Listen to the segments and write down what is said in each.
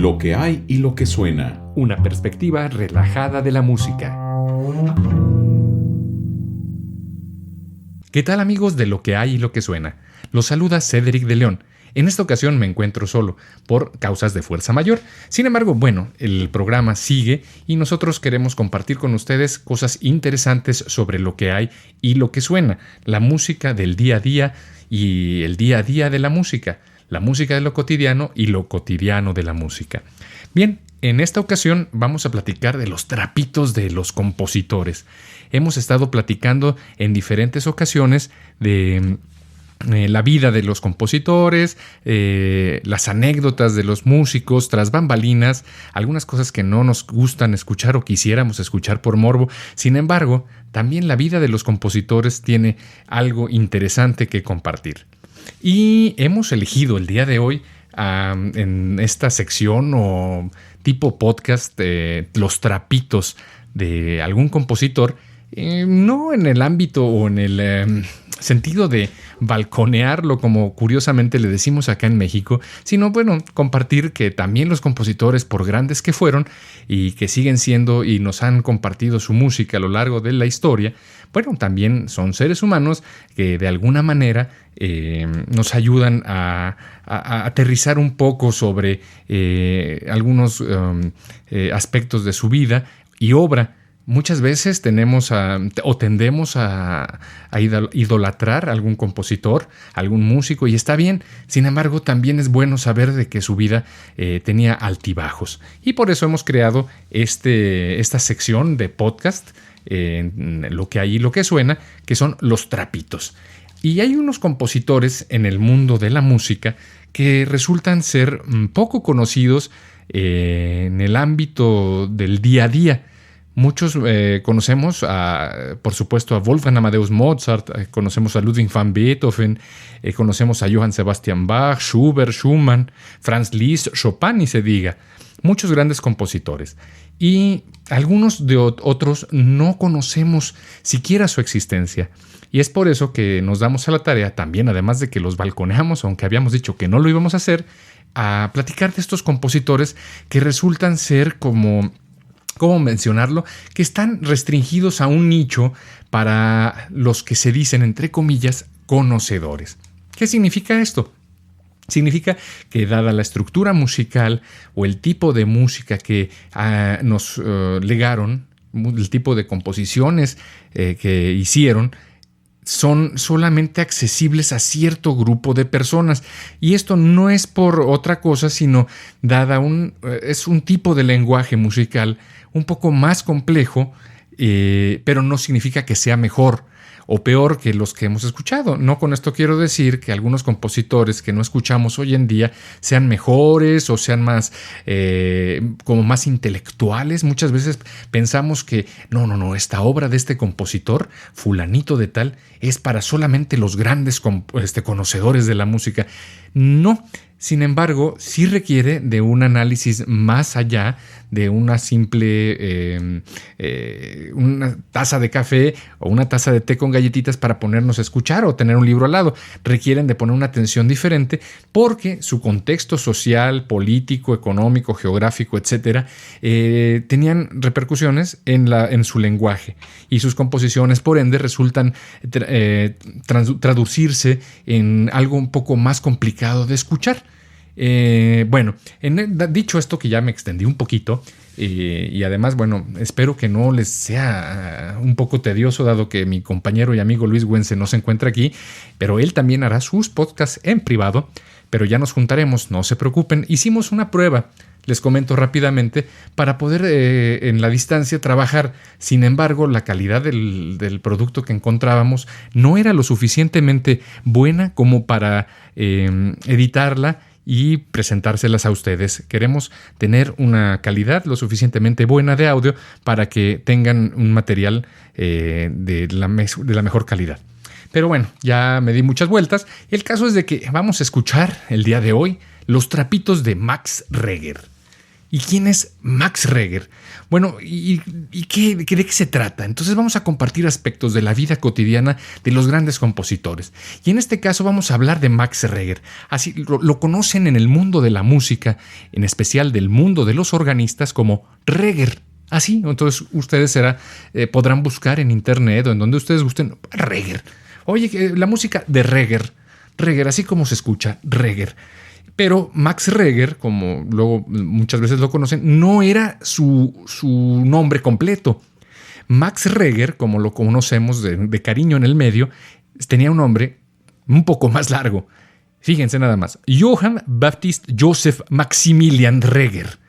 Lo que hay y lo que suena. Una perspectiva relajada de la música. ¿Qué tal, amigos de Lo que hay y lo que suena? Los saluda Cédric de León. En esta ocasión me encuentro solo, por causas de fuerza mayor. Sin embargo, el programa sigue y nosotros queremos compartir con ustedes cosas interesantes sobre lo que hay y lo que suena. La música del día a día y el día a día de la música de lo cotidiano y lo cotidiano de la música. Bien, en esta ocasión vamos a platicar de los trapitos de los compositores. Hemos estado platicando en diferentes ocasiones de la vida de los compositores, las anécdotas de los músicos tras bambalinas, algunas cosas que no nos gustan escuchar o quisiéramos escuchar por morbo. Sin embargo, también la vida de los compositores tiene algo interesante que compartir. Y hemos elegido el día de hoy, en esta sección o tipo podcast, los trapitos de algún compositor, no en el ámbito o en el sentido de balconearlo, como curiosamente le decimos acá en México, sino compartir que también los compositores, por grandes que fueron y que siguen siendo y nos han compartido su música a lo largo de la historia, también son seres humanos que de alguna manera nos ayudan a aterrizar un poco sobre algunos aspectos de su vida y obra. Muchas veces tendemos a idolatrar a algún compositor, algún músico, y está bien. Sin embargo, también es bueno saber de que su vida tenía altibajos. Y por eso hemos creado esta sección de podcast, lo que hay y lo que suena, que son los trapitos. Y hay unos compositores en el mundo de la música que resultan ser poco conocidos en el ámbito del día a día. Muchos conocemos, por supuesto, a Wolfgang Amadeus Mozart, conocemos a Ludwig van Beethoven, conocemos a Johann Sebastian Bach, Schubert, Schumann, Franz Liszt, Chopin, y se diga. Muchos grandes compositores. Y algunos de otros no conocemos siquiera su existencia. Y es por eso que nos damos a la tarea también, además de que los balconeamos, aunque habíamos dicho que no lo íbamos a hacer, a platicar de estos compositores que resultan ser ¿cómo mencionarlo? Que están restringidos a un nicho para los que se dicen, entre comillas, conocedores. ¿Qué significa esto? Significa que, dada la estructura musical o el tipo de música que nos legaron, el tipo de composiciones que hicieron, son solamente accesibles a cierto grupo de personas. Y esto no es por otra cosa, sino es un tipo de lenguaje musical un poco más complejo, pero no significa que sea mejor o peor que los que hemos escuchado. No con esto quiero decir que algunos compositores que no escuchamos hoy en día sean mejores o sean más más intelectuales. Muchas veces pensamos que no, esta obra de este compositor, fulanito de tal, es para solamente los grandes conocedores de la música. No. Sin embargo, sí requiere de un análisis más allá de una simple una taza de café o una taza de té con galletitas para ponernos a escuchar o tener un libro al lado. Requieren de poner una atención diferente porque su contexto social, político, económico, geográfico, etcétera, tenían repercusiones en su lenguaje, y sus composiciones, por ende, resultan traducirse en algo un poco más complicado de escuchar. Dicho esto, que ya me extendí un poquito, y además, espero que no les sea un poco tedioso, dado que mi compañero y amigo Luis Güense no se encuentra aquí, pero él también hará sus podcasts en privado, pero ya nos juntaremos, no se preocupen. Hicimos una prueba, les comento rápidamente, para poder en la distancia trabajar. Sin embargo, la calidad del producto que encontrábamos no era lo suficientemente buena como para editarla y presentárselas a ustedes. Queremos tener una calidad lo suficientemente buena de audio para que tengan un material de la mejor calidad. Pero ya me di muchas vueltas. El caso es de que vamos a escuchar el día de hoy los trapitos de Max Reger. ¿Y quién es Max Reger? Bueno, ¿y de qué se trata? Entonces vamos a compartir aspectos de la vida cotidiana de los grandes compositores. Y en este caso vamos a hablar de Max Reger. Así lo conocen en el mundo de la música, en especial del mundo de los organistas, como Reger. Así, entonces ustedes podrán buscar en internet o en donde ustedes gusten Reger. Oye, la música de Reger. Reger, así como se escucha, Reger. Pero Max Reger, como luego muchas veces lo conocen, no era su nombre completo. Max Reger, como lo conocemos de cariño en el medio, tenía un nombre un poco más largo. Fíjense nada más. Johann Baptist Joseph Maximilian Reger,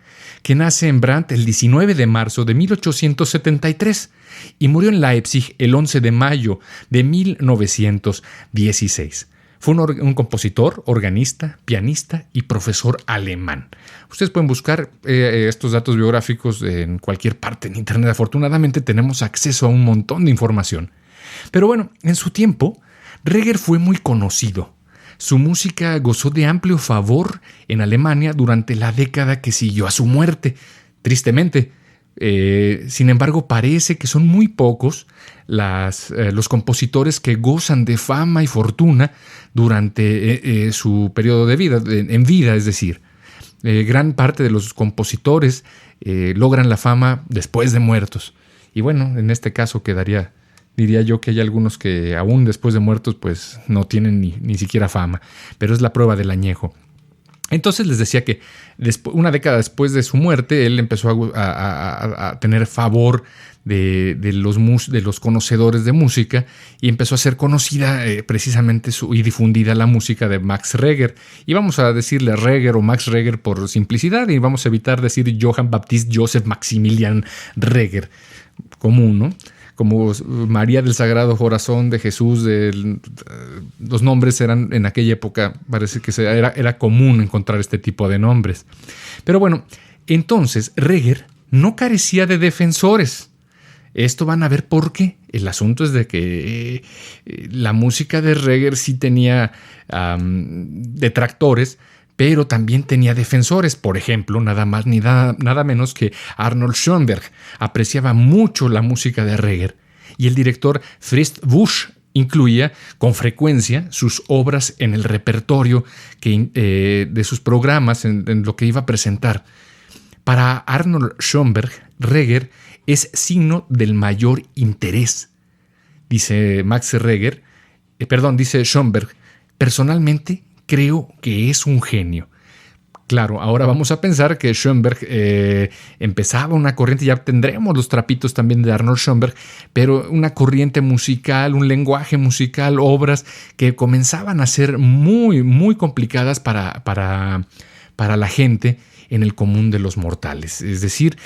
que nace en Brandt el 19 de marzo de 1873 y murió en Leipzig el 11 de mayo de 1916. Fue un compositor, organista, pianista y profesor alemán. Ustedes pueden buscar estos datos biográficos en cualquier parte en internet. Afortunadamente tenemos acceso a un montón de información. Pero bueno, en su tiempo, Reger fue muy conocido. Su música gozó de amplio favor en Alemania durante la década que siguió a su muerte. Tristemente, sin embargo, parece que son muy pocos los compositores que gozan de fama y fortuna durante su periodo de vida, en vida, es decir. Gran parte de los compositores logran la fama después de muertos. Y bueno, en este caso diría yo que hay algunos que aún después de muertos pues no tienen ni siquiera fama, pero es la prueba del añejo. Entonces les decía que una década después de su muerte, él empezó a tener favor de los conocedores de música y empezó a ser conocida precisamente y difundida la música de Max Reger. Y vamos a decirle Reger o Max Reger por simplicidad y vamos a evitar decir Johann Baptist Joseph Maximilian Reger, común, ¿no? Como María del Sagrado Corazón de Jesús, los nombres eran en aquella época, parece que era común encontrar este tipo de nombres. Pero bueno, entonces Reger no carecía de defensores. Esto van a ver por qué. El asunto es de que la música de Reger sí tenía detractores, pero también tenía defensores. Por ejemplo, nada más ni nada menos que Arnold Schoenberg apreciaba mucho la música de Reger y el director Fritz Busch incluía con frecuencia sus obras en el repertorio de sus programas, en lo que iba a presentar. Para Arnold Schoenberg, Reger es signo del mayor interés. Dice Schoenberg, personalmente creo que es un genio. Claro, ahora vamos a pensar que Schoenberg empezaba una corriente, ya tendremos los trapitos también de Arnold Schoenberg, pero una corriente musical, un lenguaje musical, obras que comenzaban a ser muy, muy complicadas para la gente en el común de los mortales. Es decir,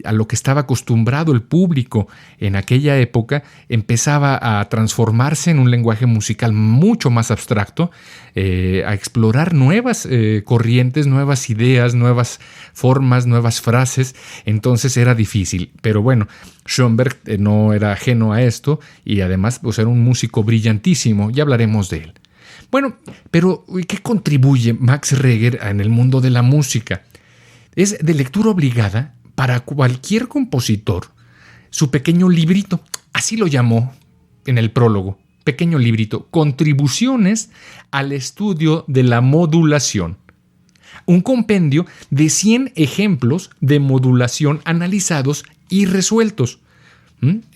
a lo que estaba acostumbrado el público en aquella época empezaba a transformarse en un lenguaje musical mucho más abstracto, a explorar nuevas corrientes, nuevas ideas, nuevas formas, nuevas frases. Entonces era difícil. Pero bueno, Schoenberg no era ajeno a esto y además pues, era un músico brillantísimo. Ya hablaremos de él. Bueno, pero ¿qué contribuye Max Reger en el mundo de la música? Es de lectura obligada para cualquier compositor su pequeño librito, así lo llamó en el prólogo, pequeño librito, Contribuciones al estudio de la modulación. Un compendio de 100 ejemplos de modulación analizados y resueltos.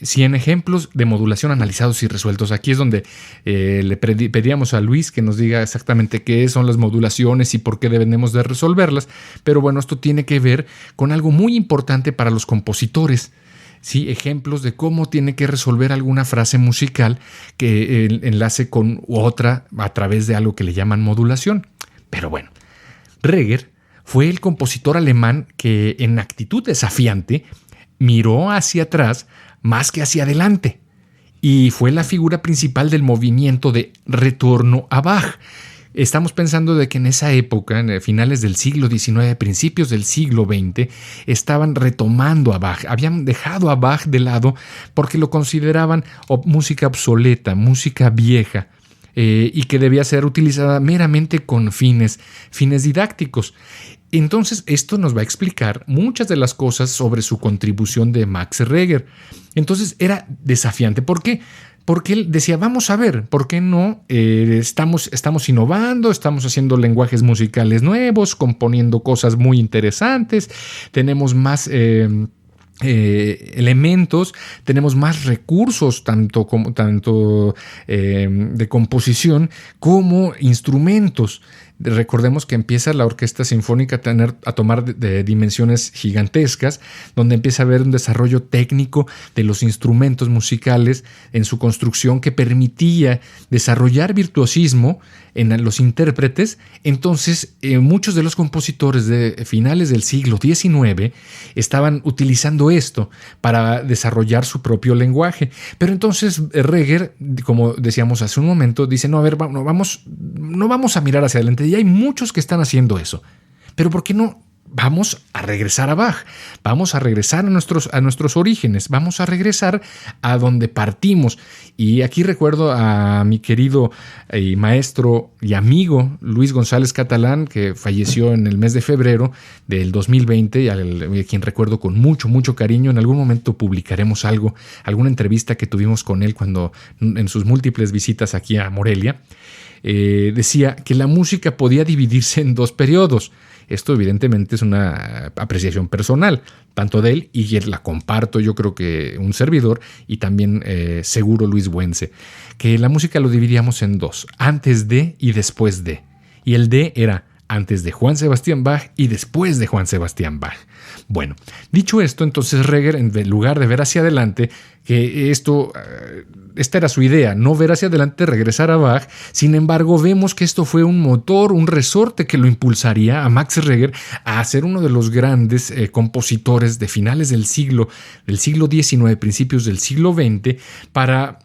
100 ejemplos de modulación analizados y resueltos. Aquí es donde le pedíamos a Luis que nos diga exactamente qué son las modulaciones y por qué debemos de resolverlas. Pero bueno, esto tiene que ver con algo muy importante para los compositores. ¿Sí? Ejemplos de cómo tiene que resolver alguna frase musical que enlace con otra a través de algo que le llaman modulación. Pero bueno, Reger fue el compositor alemán que en actitud desafiante miró hacia atrás más que hacia adelante, y fue la figura principal del movimiento de retorno a Bach. Estamos pensando de que en esa época, en finales del siglo XIX, principios del siglo XX, estaban retomando a Bach. Habían dejado a Bach de lado porque lo consideraban música obsoleta, música vieja, y que debía ser utilizada meramente con fines didácticos. Entonces, esto nos va a explicar muchas de las cosas sobre su contribución de Max Reger. Entonces, era desafiante. ¿Por qué? Porque él decía, vamos a ver, ¿por qué no? Estamos innovando, estamos haciendo lenguajes musicales nuevos, componiendo cosas muy interesantes, tenemos más elementos, tenemos más recursos, tanto de composición como instrumentos. Recordemos que empieza la orquesta sinfónica a tomar de dimensiones gigantescas, donde empieza a haber un desarrollo técnico de los instrumentos musicales en su construcción que permitía desarrollar virtuosismo en los intérpretes. Entonces, muchos de los compositores de finales del siglo XIX estaban utilizando esto para desarrollar su propio lenguaje. Pero entonces Reger, como decíamos hace un momento, dice, no, a ver, no vamos a mirar hacia adelante. Y hay muchos que están haciendo eso. Pero ¿por qué no vamos a regresar a Bach? Vamos a regresar a nuestros orígenes. Vamos a regresar a donde partimos. Y aquí recuerdo a mi querido maestro y amigo Luis González Catalán, que falleció en el mes de febrero del 2020, y a quien recuerdo con mucho, mucho cariño. En algún momento publicaremos alguna entrevista que tuvimos con él en sus múltiples visitas aquí a Morelia. Decía que la música podía dividirse en dos periodos. Esto evidentemente es una apreciación personal, tanto de él, y la comparto yo creo que un servidor y también seguro Luis Buense, que la música lo dividíamos en dos, antes de y después de. Y el de era antes de Juan Sebastián Bach y después de Juan Sebastián Bach. Bueno, dicho esto, entonces Reger, en lugar de ver hacia adelante, que esta era su idea, no ver hacia adelante, regresar a Bach. Sin embargo, vemos que esto fue un motor, un resorte que lo impulsaría a Max Reger a ser uno de los grandes compositores de finales del siglo XIX, principios del siglo XX, para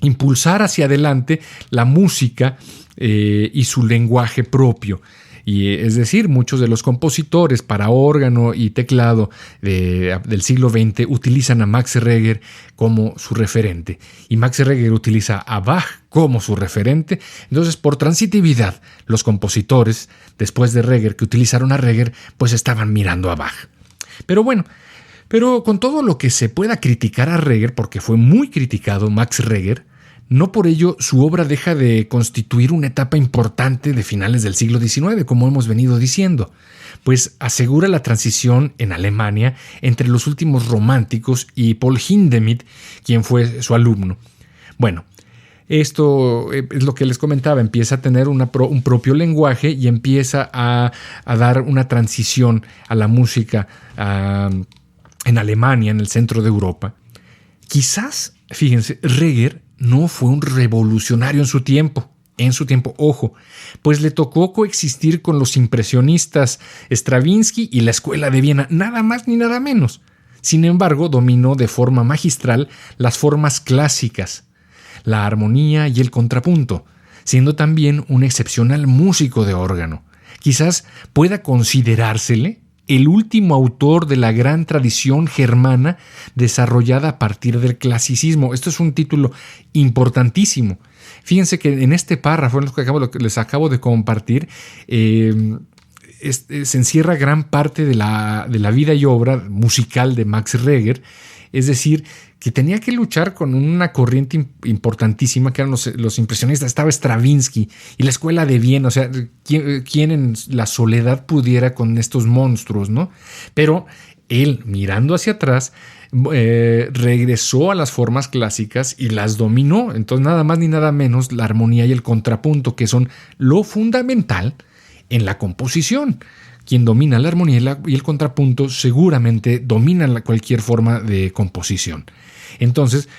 impulsar hacia adelante la música y su lenguaje propio. Y es decir, muchos de los compositores para órgano y teclado del siglo XX utilizan a Max Reger como su referente. Y Max Reger utiliza a Bach como su referente. Entonces, por transitividad, los compositores, después de Reger, que utilizaron a Reger, pues estaban mirando a Bach. Pero con todo lo que se pueda criticar a Reger, porque fue muy criticado Max Reger, no por ello su obra deja de constituir una etapa importante de finales del siglo XIX, como hemos venido diciendo, pues asegura la transición en Alemania entre los últimos románticos y Paul Hindemith, quien fue su alumno. Bueno, esto es lo que les comentaba, empieza a tener un propio lenguaje y empieza a dar una transición a la música en Alemania, en el centro de Europa. Quizás, fíjense, Reger no fue un revolucionario en su tiempo, ojo, pues le tocó coexistir con los impresionistas Stravinsky y la Escuela de Viena, nada más ni nada menos. Sin embargo, dominó de forma magistral las formas clásicas, la armonía y el contrapunto, siendo también un excepcional músico de órgano. Quizás pueda considerársele el último autor de la gran tradición germana desarrollada a partir del clasicismo. Esto es un título importantísimo. Fíjense que en este párrafo, en lo que les acabo de compartir, se encierra gran parte de la vida y obra musical de Max Reger. Es decir, que tenía que luchar con una corriente importantísima que eran los impresionistas. Estaba Stravinsky y la Escuela de Viena. O sea, ¿quién en la soledad pudiera con estos monstruos, no? Pero él, mirando hacia atrás, regresó a las formas clásicas y las dominó. Entonces, nada más ni nada menos, la armonía y el contrapunto, que son lo fundamental en la composición. Quien domina la armonía y el contrapunto seguramente domina cualquier forma de composición. Entonces,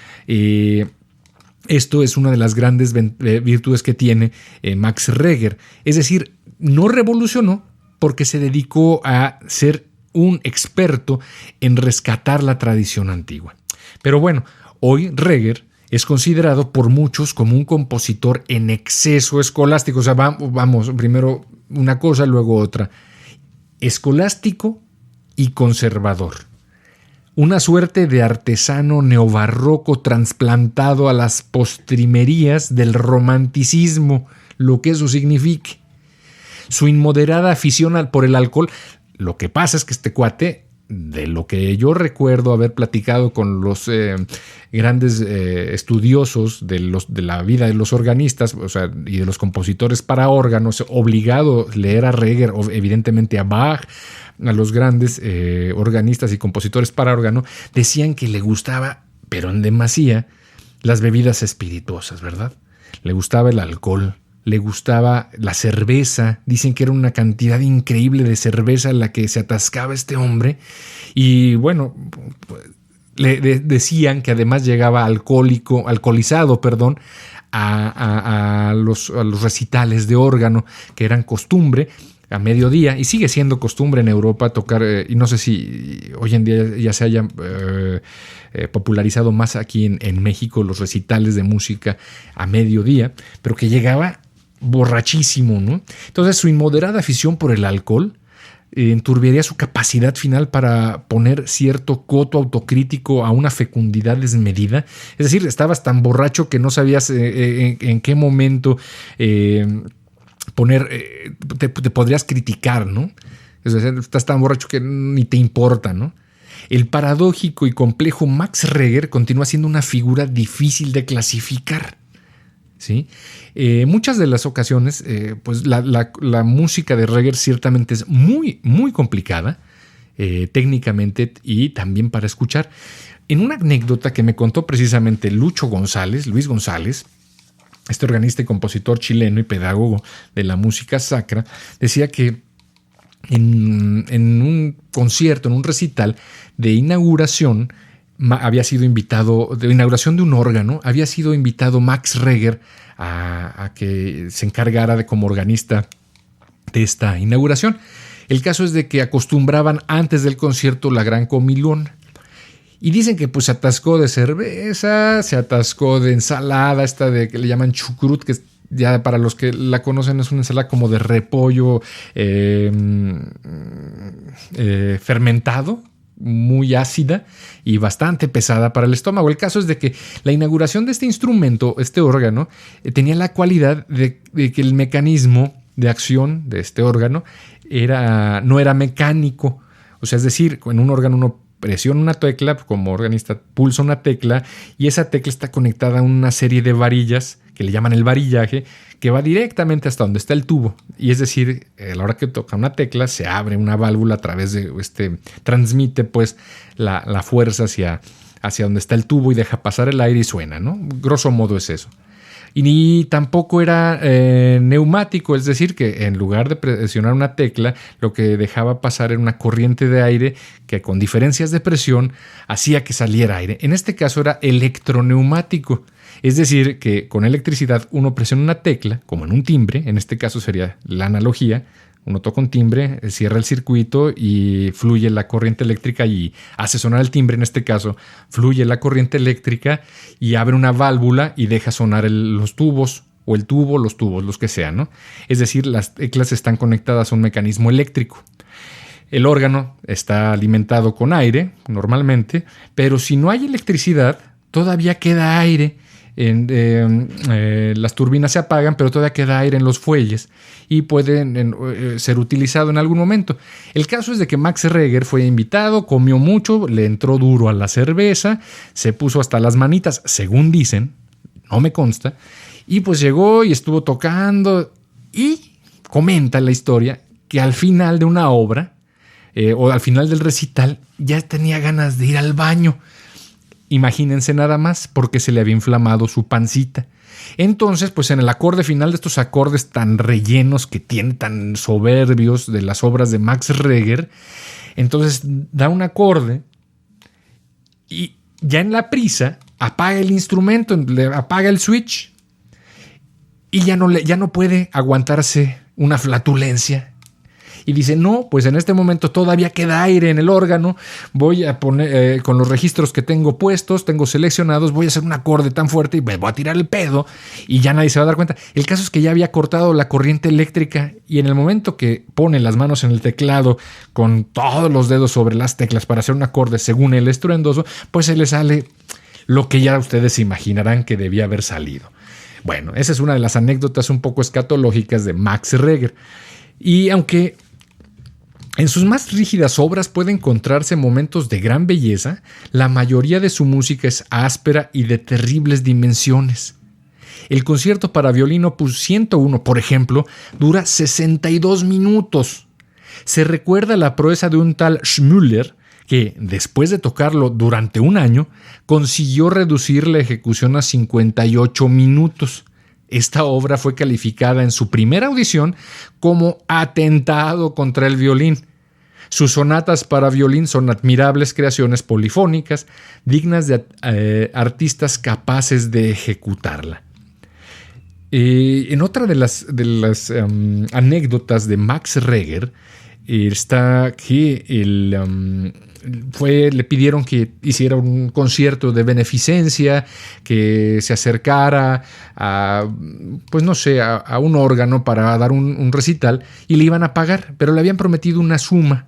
esto es una de las grandes virtudes que tiene Max Reger. Es decir, no revolucionó porque se dedicó a ser un experto en rescatar la tradición antigua. Pero bueno, hoy Reger es considerado por muchos como un compositor en exceso escolástico. O sea, vamos, primero una cosa, luego otra. Escolástico y conservador. Una suerte de artesano neobarroco trasplantado a las postrimerías del romanticismo, lo que eso signifique. su inmoderada afición por el alcohol. Lo que pasa es que este cuate, de lo que yo recuerdo haber platicado con los grandes estudiosos de la vida de los organistas, o sea, y de los compositores para órganos, obligado a leer a Reger, evidentemente a Bach, a los grandes organistas y compositores para órgano, decían que le gustaba, pero en demasía, las bebidas espirituosas, ¿verdad? Le gustaba el alcohol, le gustaba la cerveza. Dicen que era una cantidad increíble de cerveza en la que se atascaba este hombre. Y bueno, decían que además llegaba alcoholizado, a los recitales de órgano, que eran costumbre a mediodía, y sigue siendo costumbre en Europa tocar, y no sé si hoy en día ya se haya popularizado más aquí en México, los recitales de música a mediodía, pero que llegaba borrachísimo, ¿no? Entonces su inmoderada afición por el alcohol enturbiaría su capacidad final para poner cierto coto autocrítico a una fecundidad desmedida. Es decir, estabas tan borracho que no sabías en qué momento te podrías criticar, ¿no? Es decir, estás tan borracho que ni te importa, ¿no? El paradójico y complejo Max Reger continúa siendo una figura difícil de clasificar, ¿sí? Muchas de las ocasiones, pues la música de Reger ciertamente es muy, muy complicada técnicamente y también para escuchar. En una anécdota que me contó precisamente Luis González, este organista y compositor chileno y pedagogo de la música sacra, decía que en un concierto, en un recital de inauguración, de inauguración de un órgano, había sido invitado Max Reger a que se encargara como organista de esta inauguración. El caso es de que acostumbraban antes del concierto la gran comilón. Y dicen que pues se atascó de cerveza, se atascó de ensalada, esta de que le llaman chucrut, que ya para los que la conocen es una ensalada como de repollo fermentado, muy ácida y bastante pesada para el estómago. El caso es de que la inauguración de este instrumento, este órgano, tenía la cualidad de que el mecanismo de acción de este órgano no era mecánico. O sea, es decir, en un órgano uno presiona una tecla, como organista pulsa una tecla y esa tecla está conectada a una serie de varillas que le llaman el varillaje, que va directamente hasta donde está el tubo. Y es decir, a la hora que toca una tecla se abre una válvula a través de transmite pues la fuerza hacia donde está el tubo y deja pasar el aire y suena, ¿no? Grosso modo es eso. Y ni tampoco era neumático, es decir, que en lugar de presionar una tecla, lo que dejaba pasar era una corriente de aire que con diferencias de presión hacía que saliera aire. En este caso era electroneumático, es decir, que con electricidad uno presiona una tecla, como en un timbre, en este caso sería la analogía. Uno toca un timbre, cierra el circuito y fluye la corriente eléctrica y hace sonar el timbre. En este caso, fluye la corriente eléctrica y abre una válvula y deja sonar los tubos, o el tubo, los tubos, los que sean, ¿no? Es decir, las teclas están conectadas a un mecanismo eléctrico. El órgano está alimentado con aire, normalmente, pero si no hay electricidad, todavía queda aire. Las turbinas se apagan, pero todavía queda aire en los fuelles y pueden ser utilizado en algún momento. El caso es de que Max Reger fue invitado, comió mucho, le entró duro a la cerveza, se puso hasta las manitas, según dicen, no me consta, y pues llegó y estuvo tocando y comenta la historia que al final de una obra o al final del recital ya tenía ganas de ir al baño. Imagínense nada más, porque se le había inflamado su pancita. Entonces, pues en el acorde final de estos acordes tan rellenos que tiene, tan soberbios de las obras de Max Reger, entonces da un acorde y ya en la prisa apaga el instrumento, le apaga el switch y ya no puede aguantarse una flatulencia. Y dice, no, pues en este momento todavía queda aire en el órgano, voy a poner, con los registros que tengo puestos, tengo seleccionados, voy a hacer un acorde tan fuerte y me voy a tirar el pedo y ya nadie se va a dar cuenta. El caso es que ya había cortado la corriente eléctrica y en el momento que pone las manos en el teclado con todos los dedos sobre las teclas para hacer un acorde según el estruendoso, pues se le sale lo que ya ustedes se imaginarán que debía haber salido. Bueno, esa es una de las anécdotas un poco escatológicas de Max Reger. Y aunque en sus más rígidas obras puede encontrarse momentos de gran belleza, la mayoría de su música es áspera y de terribles dimensiones. El concierto para violín Opus 101, por ejemplo, dura 62 minutos. Se recuerda la proeza de un tal Schmüller que, después de tocarlo durante un año, consiguió reducir la ejecución a 58 minutos. Esta obra fue calificada en su primera audición como atentado contra el violín. Sus sonatas para violín son admirables creaciones polifónicas, dignas de artistas capaces de ejecutarla. En otra de las anécdotas de Max Reger está que le pidieron que hiciera un concierto de beneficencia, que se acercara a un órgano para dar un recital y le iban a pagar, pero le habían prometido una suma.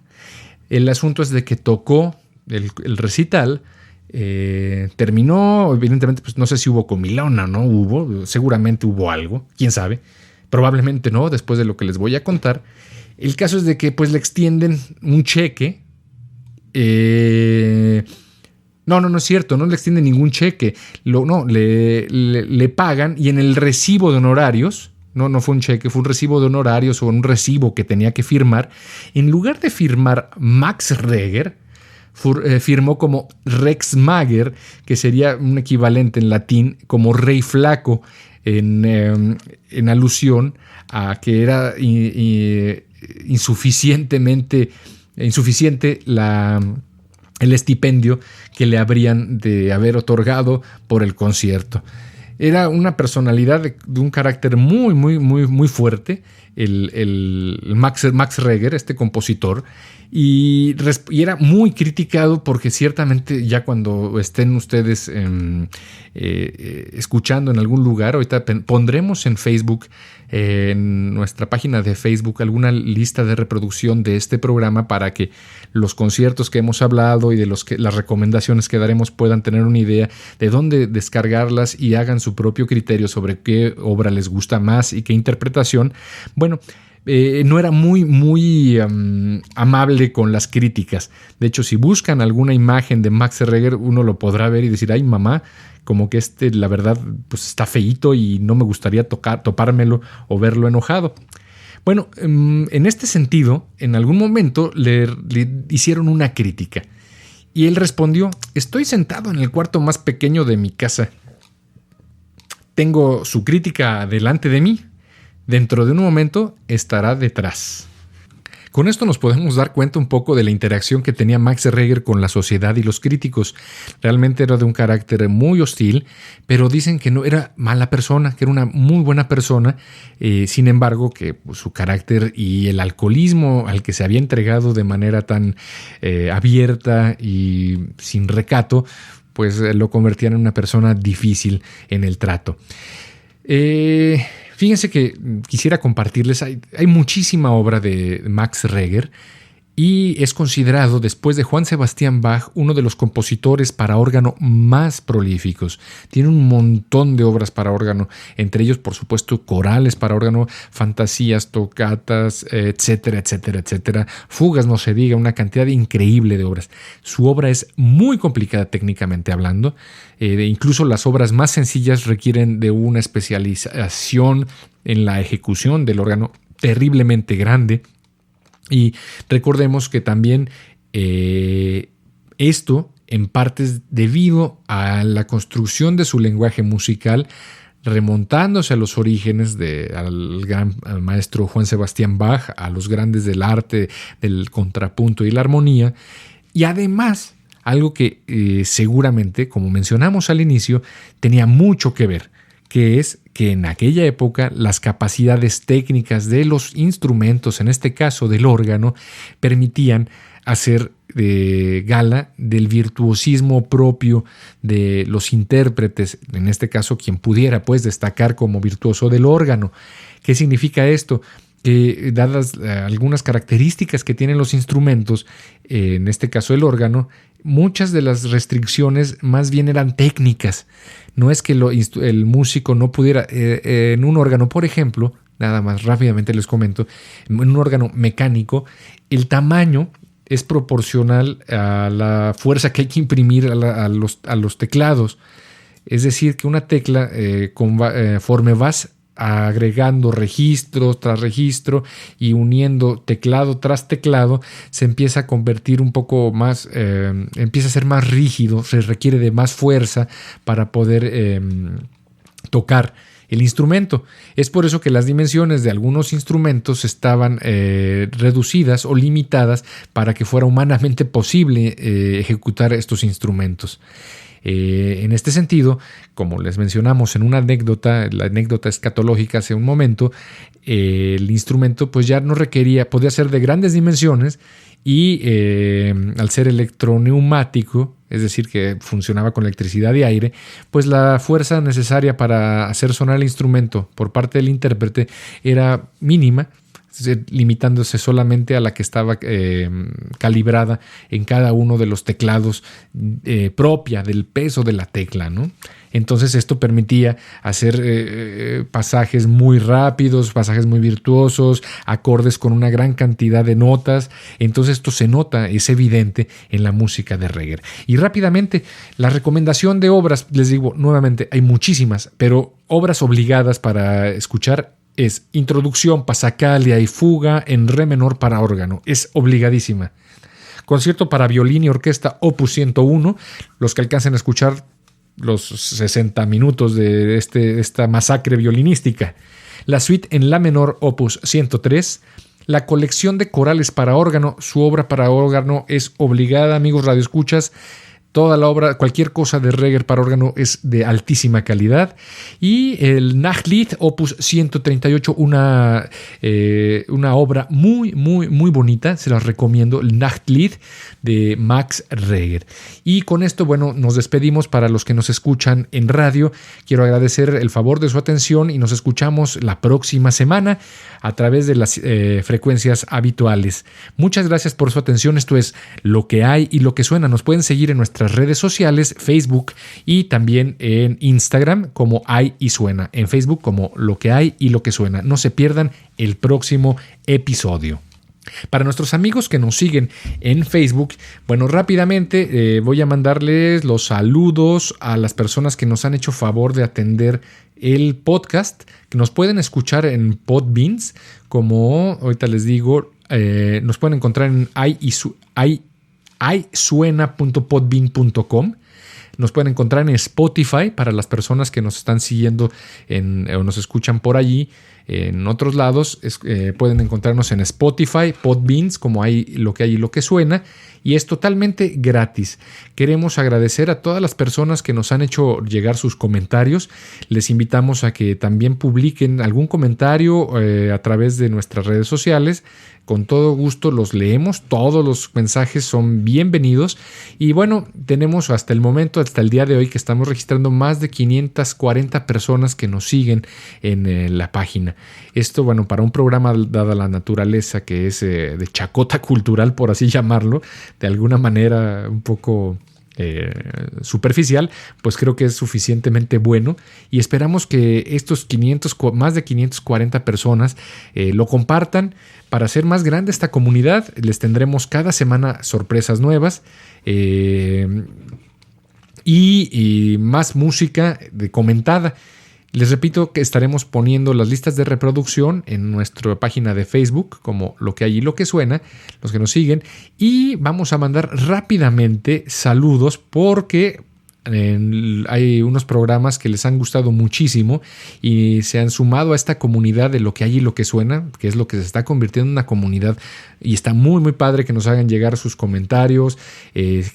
El asunto es de que tocó el recital, terminó, evidentemente, pues no sé si hubo comilona, ¿no? Seguramente hubo algo, quién sabe, probablemente no, después de lo que les voy a contar. El caso es de que pues le extienden un cheque. No es cierto, no le extienden ningún cheque. Le pagan y en el recibo de honorarios, no fue un cheque, fue un recibo de honorarios o un recibo que tenía que firmar. En lugar de firmar Max Reger, firmó como Rex Mager, que sería un equivalente en latín como Rey Flaco, en alusión a que era insuficiente el estipendio que le habrían de haber otorgado por el concierto. Era una personalidad de un carácter muy, muy, muy, muy fuerte, el Max Reger, este compositor, y era muy criticado porque ciertamente ya cuando estén ustedes escuchando en algún lugar, ahorita pondremos en Facebook, en nuestra página de Facebook, alguna lista de reproducción de este programa para que los conciertos que hemos hablado y de las recomendaciones que daremos puedan tener una idea de dónde descargarlas y hagan su propio criterio sobre qué obra les gusta más y qué interpretación. Bueno, no era muy, muy amable con las críticas. De hecho, si buscan alguna imagen de Max Reger, uno lo podrá ver y decir, ay mamá, como que la verdad, pues está feíto y no me gustaría topármelo o verlo enojado. Bueno, en este sentido, en algún momento le hicieron una crítica y él respondió: estoy sentado en el cuarto más pequeño de mi casa. Tengo su crítica delante de mí. Dentro de un momento estará detrás. Con esto nos podemos dar cuenta un poco de la interacción que tenía Max Reger con la sociedad y los críticos. Realmente era de un carácter muy hostil, pero dicen que no era mala persona, que era una muy buena persona. Sin embargo, que pues, su carácter y el alcoholismo al que se había entregado de manera tan abierta y sin recato, pues lo convertían en una persona difícil en el trato. Fíjense que quisiera compartirles, hay muchísima obra de Max Reger y es considerado, después de Johann Sebastian Bach, uno de los compositores para órgano más prolíficos. Tiene un montón de obras para órgano, entre ellos, por supuesto, corales para órgano, fantasías, tocatas, etcétera, etcétera, etcétera. Fugas, no se diga, una cantidad increíble de obras. Su obra es muy complicada técnicamente hablando. Incluso las obras más sencillas requieren de una especialización en la ejecución del órgano terriblemente grande. Y recordemos que también esto en parte es debido a la construcción de su lenguaje musical, remontándose a los orígenes al gran maestro Johann Sebastian Bach, a los grandes del arte, del contrapunto y la armonía. Y además, algo que seguramente, como mencionamos al inicio, tenía mucho que ver, que es que en aquella época las capacidades técnicas de los instrumentos, en este caso del órgano, permitían hacer gala del virtuosismo propio de los intérpretes, en este caso quien pudiera pues destacar como virtuoso del órgano. ¿Qué significa esto? Que dadas algunas características que tienen los instrumentos, en este caso el órgano, muchas de las restricciones más bien eran técnicas. No es que el músico no pudiera, en un órgano, por ejemplo, nada más rápidamente les comento, en un órgano mecánico, el tamaño es proporcional a la fuerza que hay que imprimir a los teclados. Es decir, que una tecla, conforme vas agregando registro tras registro y uniendo teclado tras teclado, se empieza a convertir un poco más, empieza a ser más rígido, se requiere de más fuerza para poder tocar el instrumento. Es por eso que las dimensiones de algunos instrumentos estaban reducidas o limitadas para que fuera humanamente posible ejecutar estos instrumentos. En este sentido, como les mencionamos en una anécdota, la anécdota escatológica hace un momento, el instrumento pues ya no requería, podía ser de grandes dimensiones y al ser electroneumático, es decir, que funcionaba con electricidad y aire, pues la fuerza necesaria para hacer sonar el instrumento por parte del intérprete era mínima, limitándose solamente a la que estaba calibrada en cada uno de los teclados propia del peso de la tecla, ¿no? Entonces esto permitía hacer pasajes muy rápidos, pasajes muy virtuosos, acordes con una gran cantidad de notas. Entonces esto se nota, es evidente en la música de Reger. Y rápidamente, la recomendación de obras, les digo nuevamente, hay muchísimas, pero obras obligadas para escuchar es Introducción, Passacaglia y Fuga en re menor para órgano. Es obligadísima. Concierto para violín y orquesta Opus 101. Los que alcancen a escuchar los 60 minutos de esta masacre violinística. La suite en la menor Opus 103. La colección de corales para órgano. Su obra para órgano es obligada, amigos radioescuchas. Toda la obra, cualquier cosa de Reger para órgano es de altísima calidad. Y el Nachtlied, opus 138, una obra muy, muy, muy bonita. Se las recomiendo, el Nachtlied de Max Reger. Y con esto, bueno, nos despedimos para los que nos escuchan en radio. Quiero agradecer el favor de su atención y nos escuchamos la próxima semana a través de las frecuencias habituales. Muchas gracias por su atención. Esto es Lo que hay y lo que suena. Nos pueden seguir en nuestras redes sociales, Facebook y también en Instagram como Hay y Suena. En Facebook como Lo que hay y lo que suena. No se pierdan el próximo episodio. Para nuestros amigos que nos siguen en Facebook, bueno, rápidamente voy a mandarles los saludos a las personas que nos han hecho favor de atender el podcast, que nos pueden escuchar en Podbeans, como ahorita les digo, nos pueden encontrar en isuena.podbean.com. Nos pueden encontrar en Spotify para las personas que nos están siguiendo o nos escuchan por allí. En otros lados pueden encontrarnos en Spotify, Podbeans, como hay y lo que suena, y es totalmente gratis. Queremos agradecer a todas las personas que nos han hecho llegar sus comentarios. Les invitamos a que también publiquen algún comentario a través de nuestras redes sociales. Con todo gusto los leemos, todos los mensajes son bienvenidos. Y bueno, tenemos hasta el momento, hasta el día de hoy, que estamos registrando más de 540 personas que nos siguen en la página. Esto, bueno, para un programa dada la naturaleza que es de chacota cultural, por así llamarlo, de alguna manera un poco superficial, pues creo que es suficientemente bueno y esperamos que estos más de 540 personas lo compartan para hacer más grande esta comunidad. Les tendremos cada semana sorpresas nuevas y más música comentada. Les repito que estaremos poniendo las listas de reproducción en nuestra página de Facebook, como Lo que hay y lo que suena, los que nos siguen, y vamos a mandar rápidamente saludos porque hay unos programas que les han gustado muchísimo y se han sumado a esta comunidad de Lo que hay y lo que suena, que es lo que se está convirtiendo en una comunidad, y está muy muy padre que nos hagan llegar sus comentarios,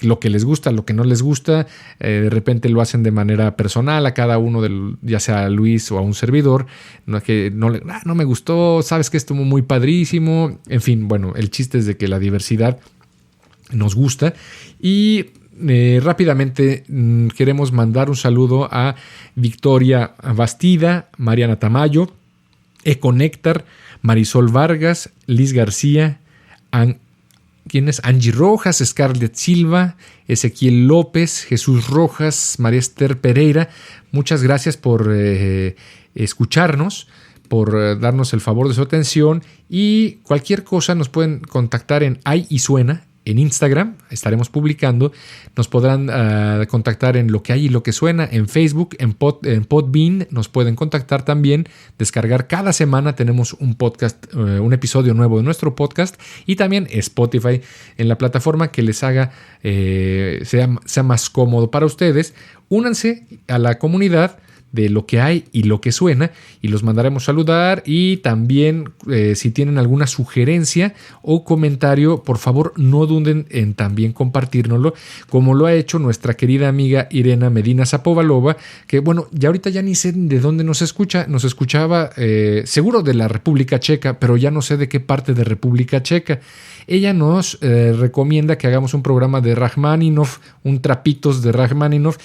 lo que les gusta, lo que no les gusta. De repente lo hacen de manera personal a cada uno, ya sea a Luis o a un servidor, no me gustó, sabes que estuvo muy padrísimo, en fin, bueno, el chiste es de que la diversidad nos gusta. Y rápidamente queremos mandar un saludo a Victoria Bastida, Mariana Tamayo, Econéctar, Marisol Vargas, Liz García, Angie Rojas, Scarlett Silva, Ezequiel López, Jesús Rojas, María Esther Pereira. Muchas gracias por escucharnos. por darnos el favor de su atención y cualquier cosa nos pueden contactar en Hay y Suena en Instagram, estaremos publicando. Nos podrán contactar en Lo que hay y lo que suena en Facebook, en Podbean, nos pueden contactar también, descargar cada semana, tenemos un podcast, un episodio nuevo de nuestro podcast, y también Spotify, en la plataforma que les haga sea más cómodo para ustedes. Únanse a la comunidad de Lo que hay y lo que suena y los mandaremos saludar, y también si tienen alguna sugerencia o comentario, por favor no duden en también compartírnoslo, como lo ha hecho nuestra querida amiga Irena Medina Zapovalova, que bueno, ya ahorita ya ni sé de dónde nos escuchaba seguro de la República Checa, pero ya no sé de qué parte de República Checa. Ella nos recomienda que hagamos un programa de Rachmaninoff, un trapitos de Rachmaninoff,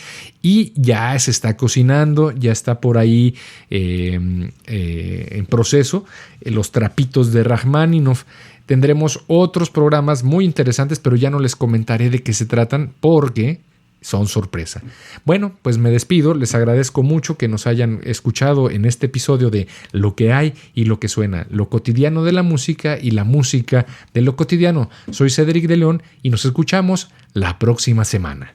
y ya se está cocinando, ya está por ahí en proceso los trapitos de Rachmaninoff. Tendremos otros programas muy interesantes, pero ya no les comentaré de qué se tratan porque son sorpresa. Bueno, pues me despido, les agradezco mucho que nos hayan escuchado en este episodio de Lo que hay y lo que suena, lo cotidiano de la música y la música de lo cotidiano. Soy Cédric de León y nos escuchamos la próxima semana.